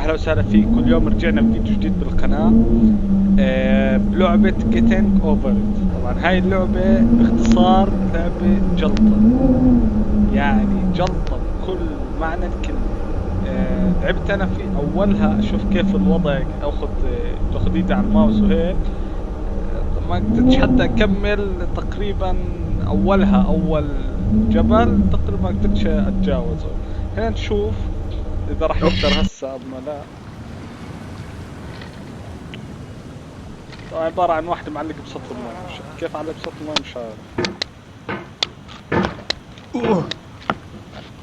اهلا وسهلا فيك. كل يوم رجعنا بفيديو جديد بالقناة بلعبة getting over it. طبعا هاي اللعبة باختصار لعبة جلطة، يعني جلطة بكل معنى الكلمة. لعبت انا في اولها اشوف كيف الوضع، تاخذ ايدي على الماوس وهيك. ما قدرتش حتى اكمل تقريبا اولها، اول جبل تقريبا ما قدرتش اتجاوزه. خلينا نشوف اذا راح نقدر هسه اما لا. طبعا عبارة عن واحدة معلقة بسطح الماء، كيف على بسطح الماء مش عارف.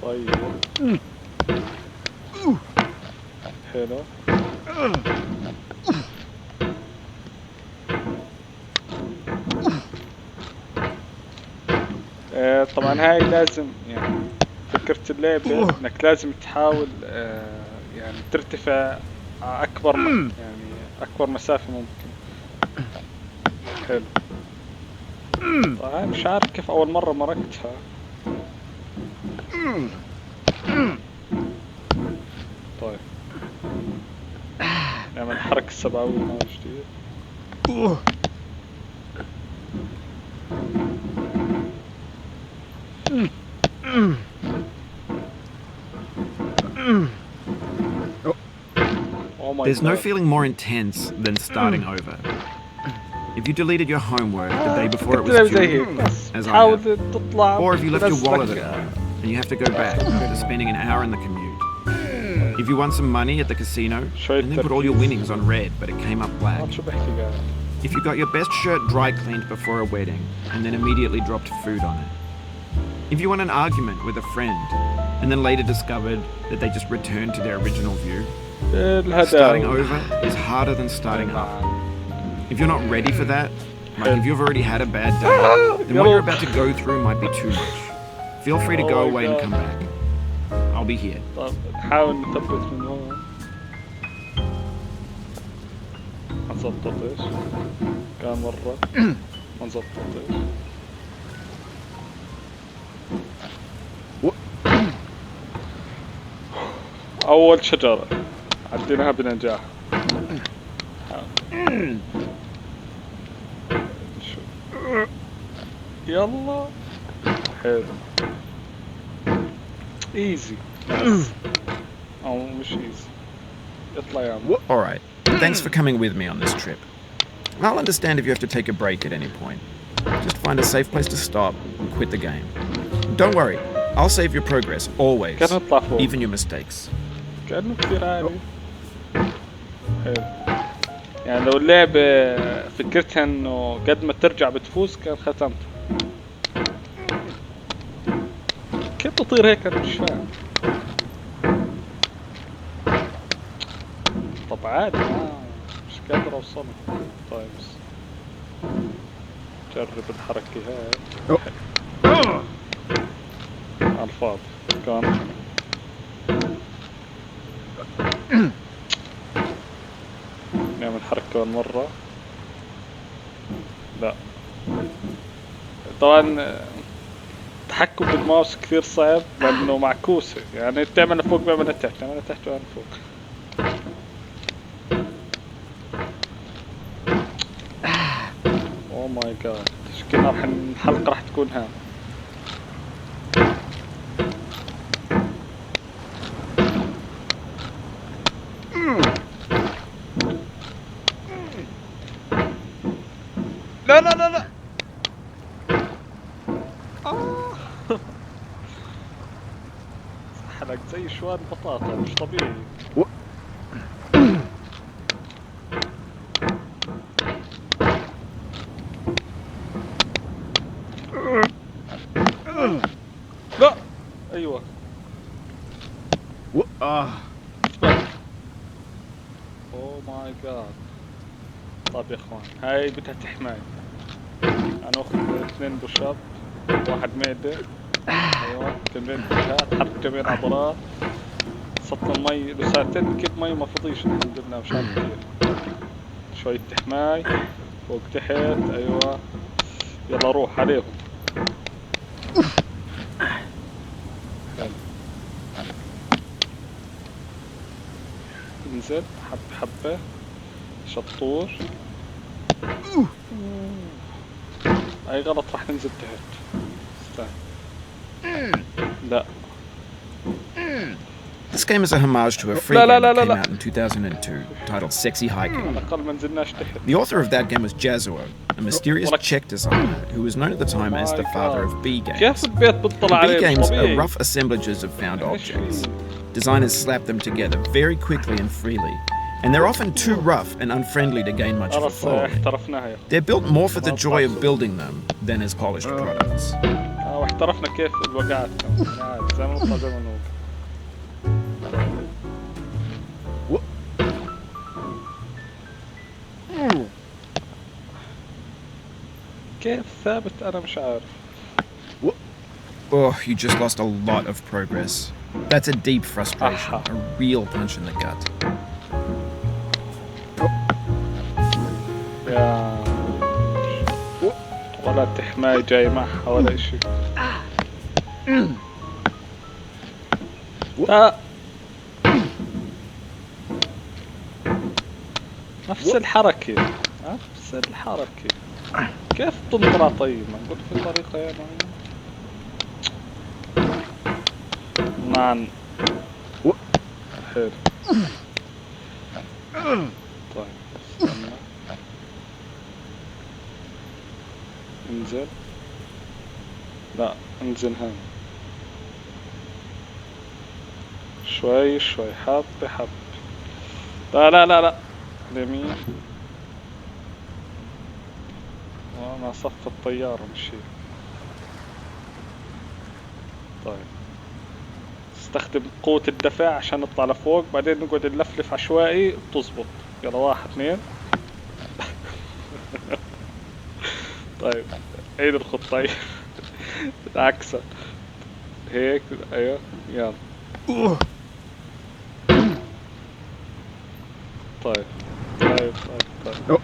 طيب حلو. طبعا هاي لازم يعني فكرة اللعبة انك لازم تحاول يعني ترتفع اكبر يعني اكبر مسافة ممكن. حلو. طيب مش عارف كيف اول مرة مرقتها. طيب نعمل الحركة السبعوية من جديد. There's no feeling more intense than starting over. If you deleted your homework the day before it was due, as I have, or if you left your wallet at home and you have to go back after spending an hour in the commute. If you won some money at the casino and then put all your winnings on red but it came up black. If you got your best shirt dry cleaned before a wedding and then immediately dropped food on it. If you won an argument with a friend and then later discovered that they just returned to their original view. Starting over is harder than starting up. If you're not ready for that, like if you've already had a bad day, then what you're about to go through might be too much. Feel free to go away and come back. I'll be here. نحاول نثبت من هون. ما زبطتش. كان مرة ما زبطتش. أول شجرة عديناها بنجاح. يلا حلو. ايزي او مش ايزي. اطلع يا عم. Alright, thanks for coming with me on this trip. I'll understand if you have to take a break at any point. Just find a safe place to stop and quit the game. Don't worry, I'll save your progress, always, even your mistakes. كأنه كثير عالي. حلو. يعني لو اللعبة فكرتها انه قد ما ترجع بتفوز كان ختمت. كيف بطير هيك انا مش فاهم. طب عادي مش قادر اوصله. طيب جرب الحركة هاي. على الفاضي كان. نعمل حركة مرة. لا طبعا التحكم بالماوس كثير صعب لانه معكوسة، يعني تعمل فوق بيعمل تحت، تعمل تحت بيعمل فوق. اوه ماي جاد، شكلنا الحلقة راح تكون ها. لا لا لا لا. حلق زي شوال بطاطا مش طبيعي. لا ايوه. اوه ماي جاد. طيب يا اخوان هاي بدها تحماي. انا اخذ 2 بوشاب، 1 معدة. ايوه تمرين وجهات، حرك جميع العضلات. سطل المي لساعتين كيف مي ما فضيش الحمد لله مش عارف كيف. شوية تحماي فوق تحت. ايوه يلا روح عليهم. انزل حبة شطور. اي غلط، راح ننزل تحت. استنى. لا. This game is a homage to a free game that came out in 2002 titled Sexy Hiking. The author of that game was Jazuo, a mysterious Czech designer who was known at the time as the father of B games. B games are rough assemblages of found objects. Designers slap them together very quickly and freely, and they're often too rough and unfriendly to gain much of a following. They're built more for the joy of building them than as polished products. واحترفنا كيف الوقعات زي ما نطلع زي ما نوقع. كيف ثابت أنا مش عارف. Oh, you just lost a lot of progress. That's a deep frustration, a real punch in the gut. يا ولا تحماي جاي معها ولا إشي. نفس الحركة، نفس الحركة. كيف تنطلع طيب؟ ما نقول في طريقة يا مان. حلو. طيب استنى. انزل. لا انزل هون. شوي شوي، حبة حبة. لا لا لا لا. اليمين. وانا صف الطيارة مشي. طيب استخدم قوة الدفع عشان نطلع لفوق، بعدين نقعد نلفلف عشوائي بتزبط. يلا 1 2. طيب عيد الخطة. عكسها هيك. ايوه يلا. طيب طيب طيب طيب.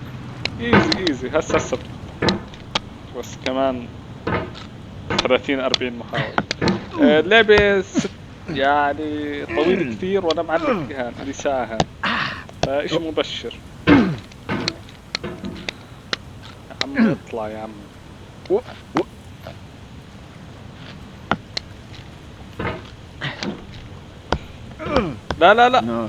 ايزي هسه بس كمان 30 40 محاولة. اللعبة يعني طويلة كثير وانا معلق فيها لي ساعة، فايش مبشر. يا عم اطلع يا عم. لا لا لا.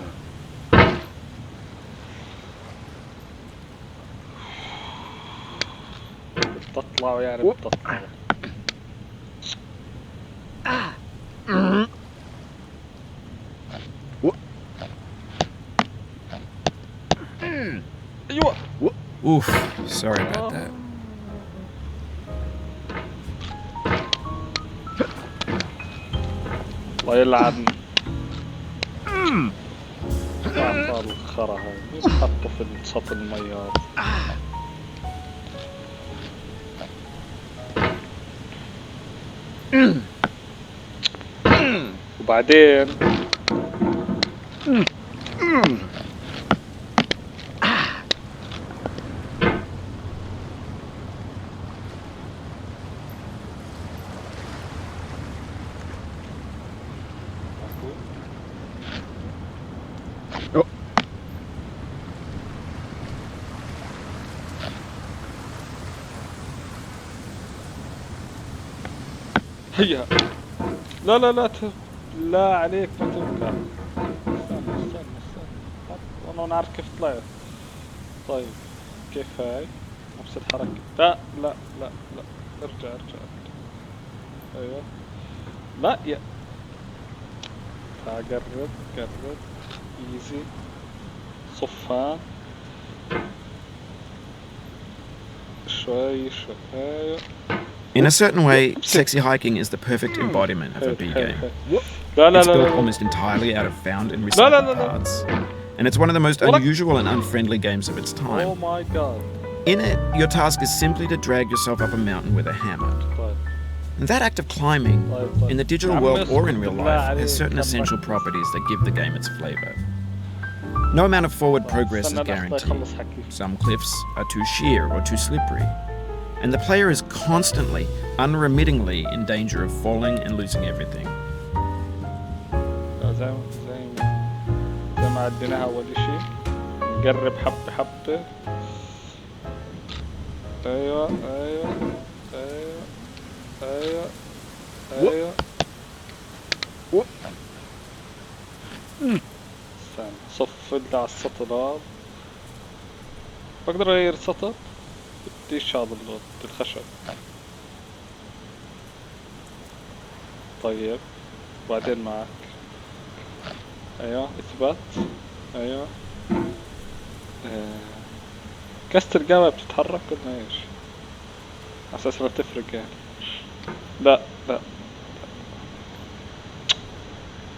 بتطلعوا يعني بتطلعوا. ايوه. Oof, sorry about that. الله يلعن. أعطال الخرا هاي بتحطوا في سطح المياه. وبعدين هيا. لا لا لا لا عليك ما تركع. استنى والله انا عارف كيف طلعت. طيب كيف هاي نفس الحركة. لا لا لا لا ارجع. ايوه لا يا قرب ايزي صفان شوي. ايوه. In a certain way, Sexy Hiking is the perfect embodiment of a B game. It's built almost entirely out of found and recycled parts, and it's one of the most unusual and unfriendly games of its time. Oh my god. In it, your task is simply to drag yourself up a mountain with a hammer. And that act of climbing, in the digital world or in real life, has certain essential properties that give the game its flavour. No amount of forward progress is guaranteed. Some cliffs are too sheer or too slippery, and the player is constantly, unremittingly in danger of falling and losing everything. زي ما عديناها اول اشي. نقرب حبة حبة. ايوه ايوه ايوه ايوه ايوه. استنى صف اللي على السطر. بقدر اغير سطر؟ بديش هذا الخشب. طيب بعدين معك. ايوه اثبات. ايوه. كاست القهوة بتتحرك ولا ايش؟ على اساس انها تفرق يعني. لا لا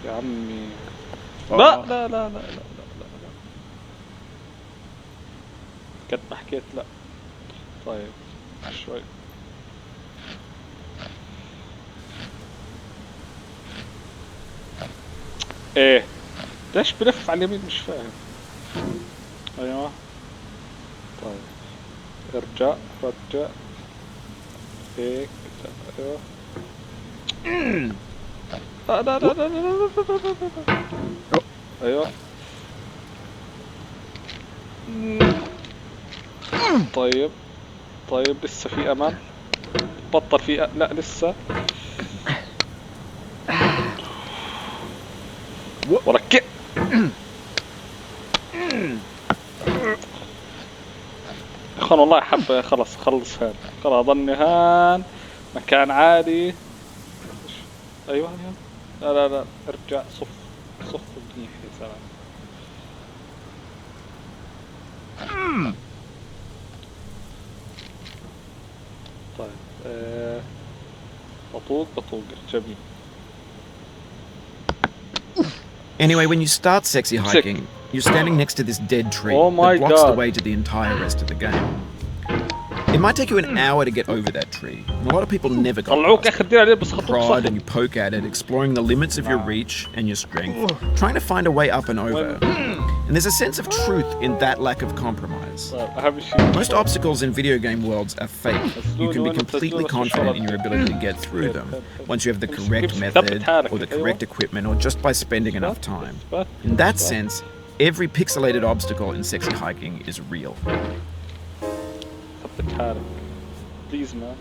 يا عمي. لا لا لا لا لا لا لا لا. قد ما حكيت لا. طيب شوي. ايه ليش بلف على اليمين مش فاهم. ايوه. طيب ارجع رجع هيك. ايوه. لا لا لا لا لا لا لا لا. ايوه. طيب طيب لسه في امل. بطل في لا لسه. وركب. اخوان والله حبة خلص خلص هان. خلاص ظني هان مكان عالي. ايوه ايوه. لا لا لا ارجع صف. صف منيح يا سلام. طيب بطوق بطوق جميل. Anyway, when you start sexy hiking, you're standing next to this dead tree Oh my that blocks the God. way to the entire rest of the game. It might take you an hour to get over that tree, and a lot of people never go طلعوك past اخر it. دير عليه بس You خطوك prod صخر. and you poke at it, exploring the limits of your reach and your strength, trying to find a way up and over. And there's a sense of truth in that lack of compromise. اهم شيء Most obstacles in video game worlds are fake. You can be completely confident in your ability to get through them once you have the correct method or the correct equipment or just by spending enough time. In that sense, every pixelated obstacle in sexy hiking is real. ثبت حالك بليز مان.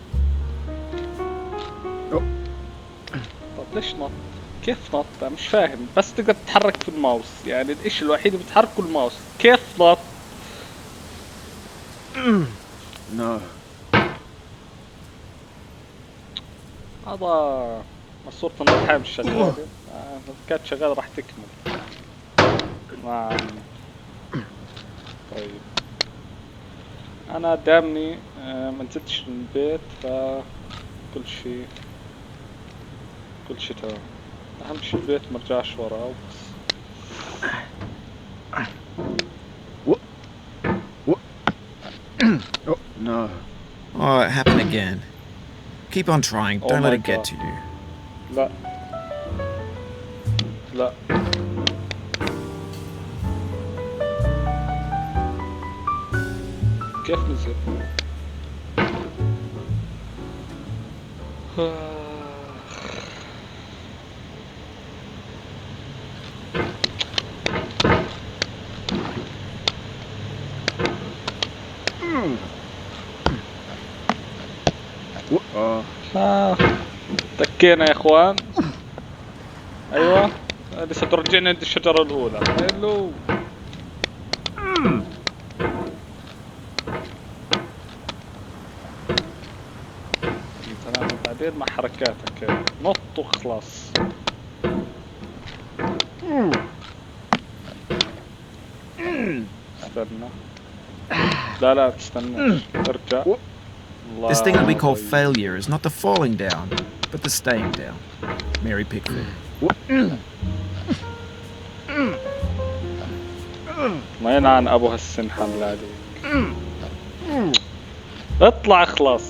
طب ليش نط؟ كيف نط؟ أنا مش فاهم. بس تقدر تتحرك في الماوس يعني الاشي الوحيد اللي بتحركه الماوس. كيف نط؟ No. هذا ماسورة النط هاي مش شغالة. لو كانت شغالة راح تكمل. نعم. طيب أنا دامني ما نزلتش من البيت فكل شي تمام. أهم شي البيت مرجعش وراه وبس. Oh, no. Oh, it happened again. Keep on trying, Oh don't let my it get God. to you. لا لا. كيف نزل؟ تكينا يا اخوان. ايوه لسه ترجعنا عند الشجرة الاولى. هلو. تمام بعدين مع حركاتك نط وخلاص. استنى. لا لا تستناش. ارجع. This thing that we call failure is not the falling down, but the staying down. Mary Pickford. ما ينعن ابو هالسنحة بالله عليك. اطلع اخلص.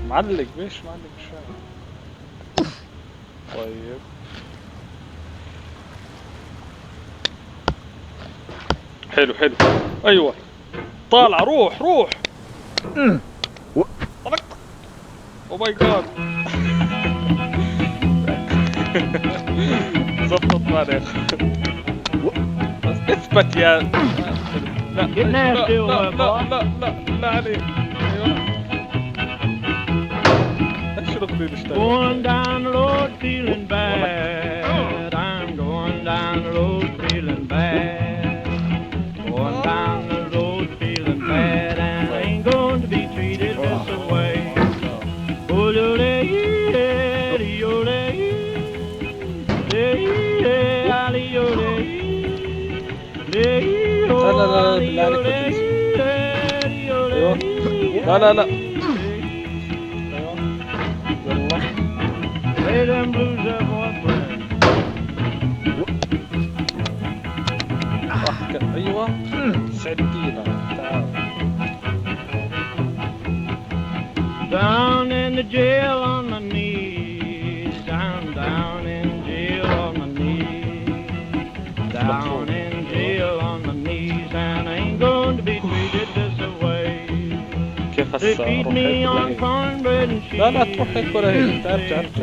معلق ليش معلق مش فاهم. طيب حلو حلو. ايوه طالع روح روح. طلقت. او ماي جاد. زبطت معنا. اثبت يا لا لا لا لا لا لا عليك. ايوه ايش الاغنية اللي اشتغلت؟ Going down the road feeling bad. I'm going down the road feeling bad. Going down the road feeling bad, and I ain't going to be treated this way. لا لا لا بالله عليك ما تنزل. ايوه لا لا لا يلا ايوه سعدينا تعال. Down in the jail on my knees, down in jail on my knees, down in jail on my knees, and I ain't going to be treated this way. كيف هسه اروح هيك ولا هيك؟ لا لا تروح هيك ولا هيك، ارجع ارجع.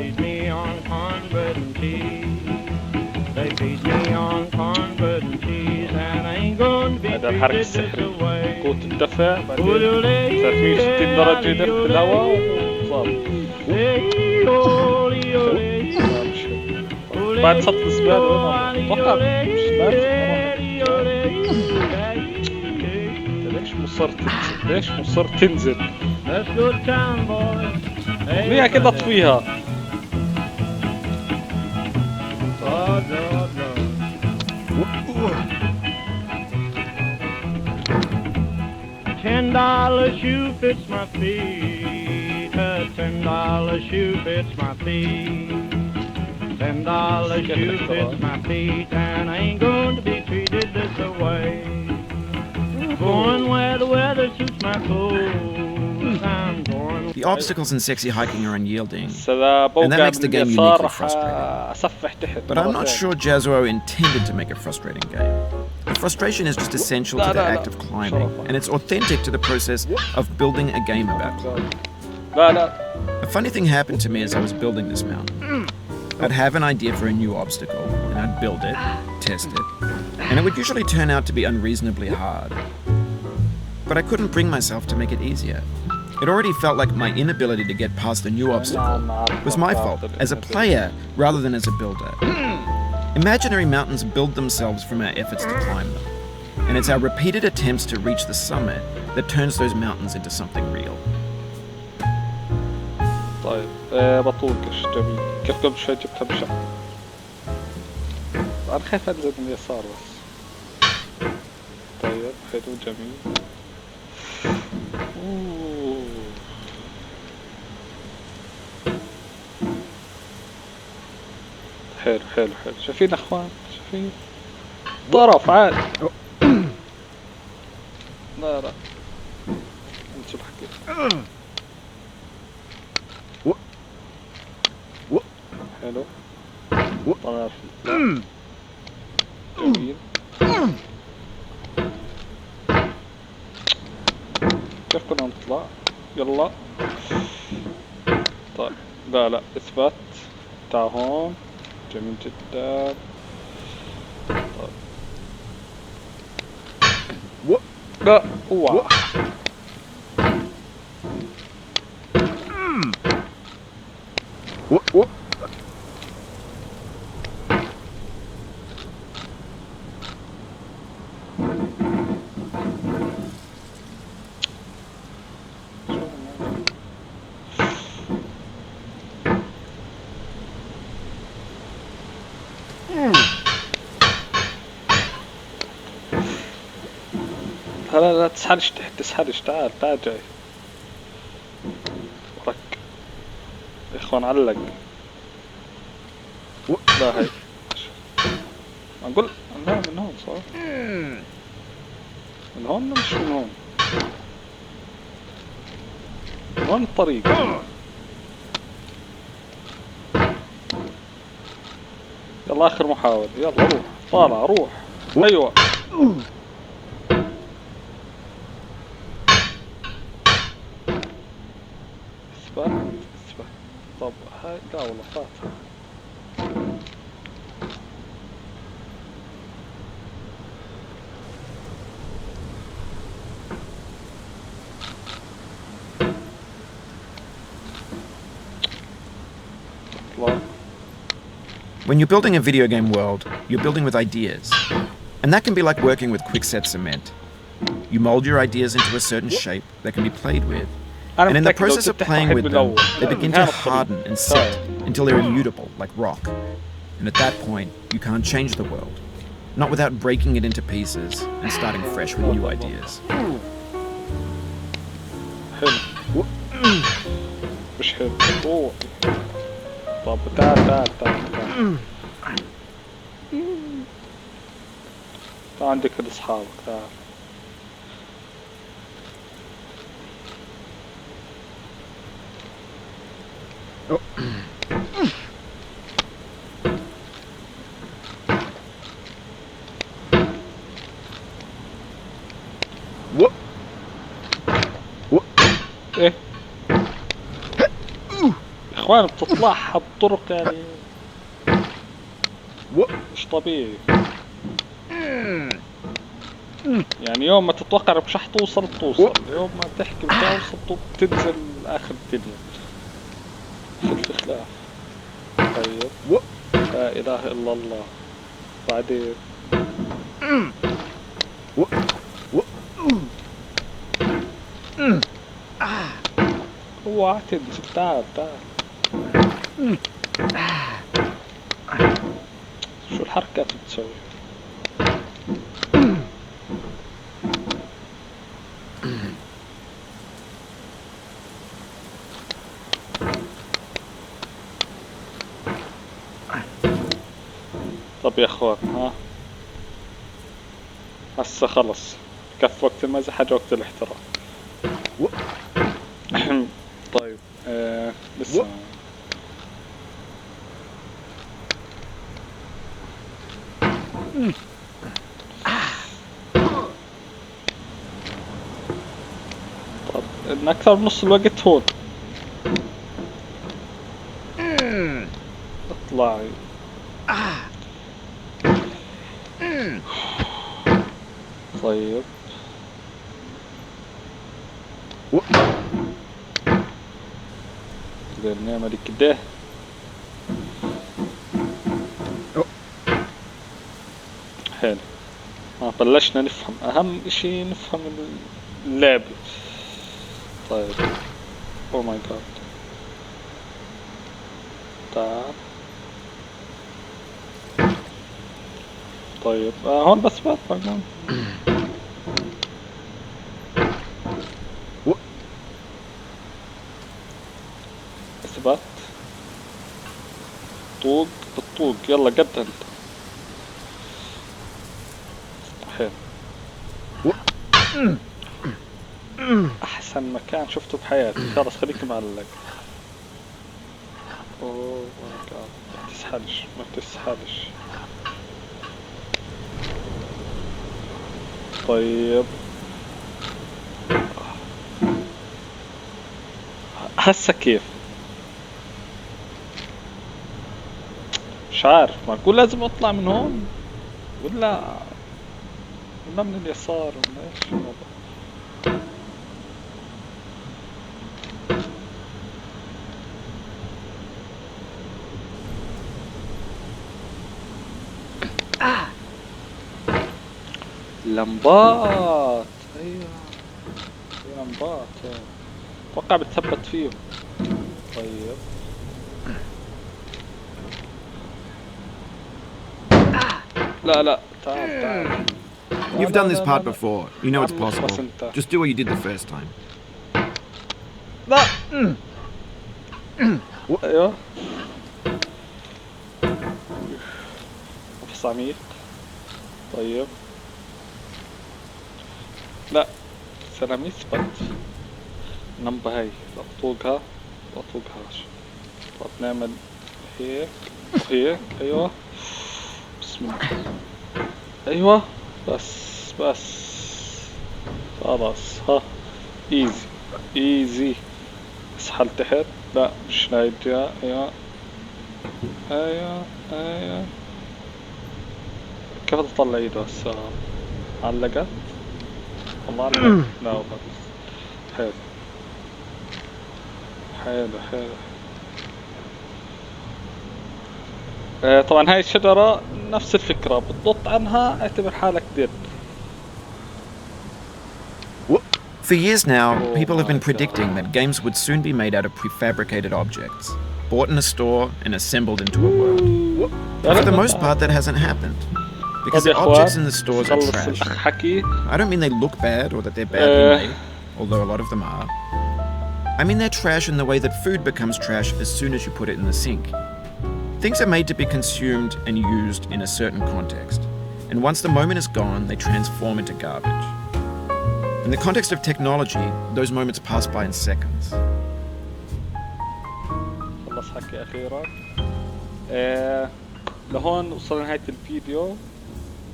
هذا الحركة السحرية، قوة الدفع بعدين 360 درجة دفع في الهواء وضابط. بعد صف الزبالة وين اتوقع مش لازم. ليش مصر تنزل؟ ليش مصر تنزل؟ ليه كده اطفيها؟ $10 shoe fits my feet. A $10 shoe fits my feet. $10 shoe fits my feet, and I ain't going to be treated this way. Going where the weather suits my clothes. I'm going. The obstacles in sexy hiking are unyielding, and that makes the game uniquely frustrating. But I'm not sure Jazzuo intended to make a frustrating game. The frustration is just essential to the act of climbing, and it's authentic to the process of building a game about climbing. A funny thing happened to me as I was building this mountain. I'd have an idea for a new obstacle, and I'd build it, test it, and it would usually turn out to be unreasonably hard. But I couldn't bring myself to make it easier. It already felt like my inability to get past a new obstacle was my fault as a player rather than as a builder. Imaginary mountains build themselves from our efforts to climb them, and it's our repeated attempts to reach the summit that turns those mountains into something real. طيب بطوكش جميل. كيف قبل شوي جبتها بشع؟ أنا خايف أنزل من اليسار بس. طيب حلو جميل. حلو حلو حلو. شايفين اخوان؟ شايفين؟ طرف عاد. لا لا انت شو بحكي؟ حلو طرف جميل. كيف كنا نطلع؟ يلا طيب لا لا اثبت تعال هون جميل جدا. طيب لا اوعى لا لا تسحرش تحت تسحرش. تعال تعال جاي وراك يا اخوان علق. لا هاي اقول لا من هون صح؟ من هون مش من هون. من هون الطريق. يلا اخر محاولة. يلا روح طالع روح. ايوه اثبت. طب هاي لا والله فات. When you're building a video game world, you're building with ideas. And that can be like working with quickset cement. You mold your ideas into a certain shape that can be played with. And in the process of playing with them, they begin to harden and set until they're immutable, like rock. And at that point, you can't change the world. Not without breaking it into pieces and starting fresh with new ideas. حلو. مش حلو. طب تعال. عندك اصحابك تعال. ايه اخوان بتطلعها بطرق يعني مش طبيعي. يعني يوم ما تتوقع مش حتوصل بتوصل، يوم ما تحكي بتوصل بتنزل اخر الدنيا. في خلاف. طيب لا اله الا الله. بعدين اوعى تنزل. تعال شو الحركات اللي بتسوي؟ طب يا اخوان ها هسه خلص كف وقت المزح حاجة وقت الاحتراف. طيب لسه طب ان اكثر من نص الوقت هون. اطلعي. طيب قدرنا نعمل كده. حلو. بلشنا نفهم اهم اشي نفهم اللعبة. طيب او ماي جاد تعال. طيب هون بس بطلع اثبت طوق بالطوق. يلا قد انت. حلو. احسن مكان شفته بحياتي. خلص خليك معلق. اوه ماي جاد ما تسحلش. طيب هسه كيف؟ مش عارف. معقول لازم اطلع من هون ولا من اليسار ولا ايش الموضوع؟ لمبات. ايوه لمبات اتوقع بتثبت فيهم. طيب لا تعال. You've done this part before. You know it's possible. Just do what you did the first time. لا. ايوه نفس عميق. طيب لا سلام يثبت. نمبة هاي بطوقها. طب نعمل هيك وهيك. ايوه بسم الله. ايوه بس خلاص. ها ايزي اسحل تحت. لا مش نايديا. ايوه كيف تطلع ايده هسه؟ علقت والله علقت. لا والله حلو. طبعا هاي الشجرة نفس الفكرة، بتنط عنها اعتبر حالك دير. For years now, Oh people have been my predicting that games would soon be made out of prefabricated objects, bought in a store and assembled into a world. But for the most part, that hasn't happened. Because the objects in the stores are trash. I don't mean they look bad or that they're badly made, although a lot of them are. I mean they're trash in the way that food becomes trash as soon as you put it in the sink. Things are made to be consumed and used in a certain context, and once the moment is gone, they transform into garbage. In the context of technology, those moments pass by in seconds. خلص حكي أخيرا. لهون وصلنا نهاية الفيديو.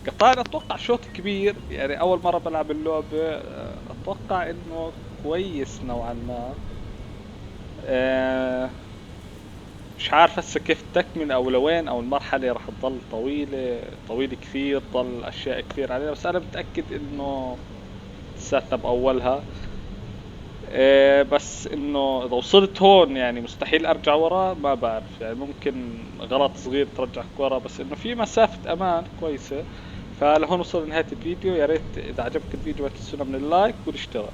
قطعنا أتوقع شوط كبير، يعني أول مرة بلعب اللعبة. أتوقع إنه كويس نوعا ما. مش عارف هسه كيف تكمل أو لوين، أو المرحلة راح تضل طويلة كثير، تضل أشياء كثير علينا، بس أنا متأكد إنه لساتنا بأولها. بس إنه إذا وصلت هون يعني مستحيل أرجع ورا، ما بعرف يعني ممكن غلط صغير ترجعك ورا، بس إنه في مسافة أمان كويسة. فلهون وصل لنهاية الفيديو. يا ريت إذا عجبك الفيديو لا تنسونا من اللايك والاشتراك.